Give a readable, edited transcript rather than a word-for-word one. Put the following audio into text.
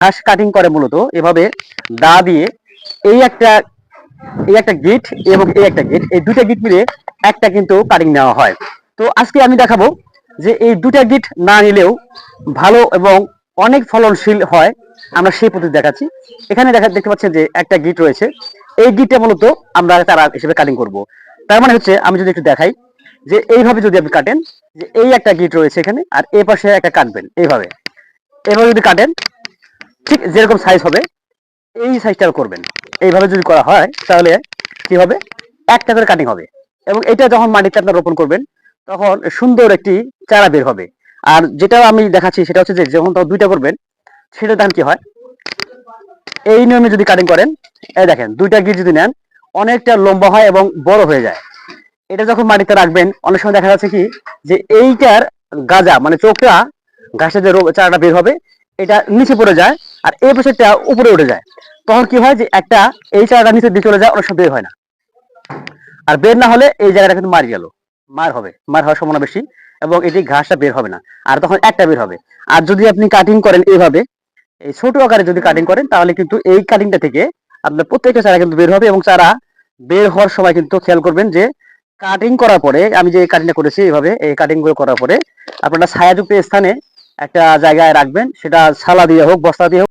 ঘাস কাটিং করে মূলত এভাবে দা দিয়ে এই একটা এই একটা গিট এবং এই একটা গিট, এই দুটা গিট মিলে একটা কিন্তু কাটিং নেওয়া হয়। তো আজকে আমি দেখাবো যে এই দুটা গিট না নিলেও ভালো এবং অনেক ফলনশীল হয়, আমরা সেই পদ্ধতি দেখাচ্ছি। এখানে দেখতে পাচ্ছেন যে একটা গিট রয়েছে, এই গিটটা মূলত আমরা চারা হিসেবে কাটিং করব। তার মানে হচ্ছে আমি যদি একটু দেখাই যে এইভাবে যদি আপনি কাটেন, যে এই একটা গিট রয়েছে এখানে আর এই পাশে একটা কাটবেন, এইভাবে এভাবে যদি কাটেন ঠিক যেরকম সাইজ হবে এই সাইজটা করবেন। এইভাবে যদি করা হয় তাহলে কি হবে, একটা করে কাটিং হবে এবং এটা যখন মাটিতে আপনার রোপণ করবেন তখন সুন্দর একটি চারা বের হবে। আর যেটা আমি দেখাচ্ছি সেটা হচ্ছে যে যখন তখন দুইটা করবেন সেটা দেখেন কি হয়, এই নিয়মে যদি কাটিং করেন, এই দেখেন দুইটা গিট যদি নেন অনেকটা লম্বা হয় এবং বড় হয়ে যায়। এটা যখন মাটিতে রাখবেন অনেক সময় দেখা যাচ্ছে কি যে এইটার গাজা মানে চোখটা ঘাসের যে চারাটা বের হবে এটা নিচে পড়ে যায় আর এই পাশেরটা উপরে উঠে যায়। তখন কি হয় যে একটা এই চারাটা নিচে দিয়ে চলে যায়, অনেক সময় বের হয় না। আর বের না হলে এই জায়গাটা কিন্তু মার গেল, মার হওয়ার সম্ভাবনা বেশি এবং এটি ঘাসটা বের হবে না, আর তখন একটা বের হবে। আর যদি আপনি কাটিং করেন এইভাবে এই ছোট আকারে যদি কাটিং করেন তাহলে কিন্তু এই কাটিংটা থেকে আপনার প্রত্যেকটা চারা কিন্তু বের হবে এবং চারা বের হওয়ার সময় কিন্তু খেয়াল করবেন যে কাটিং করার পরে আমি যে কাটিংটা করেছি এইভাবে এই কাটিং গুলো করার পরে আপনারা ছায়াযুক্ত স্থানে একটা জায়গায় রাখবেন, সেটা ছালা দিয়ে হোক বস্তা দিয়ে হোক।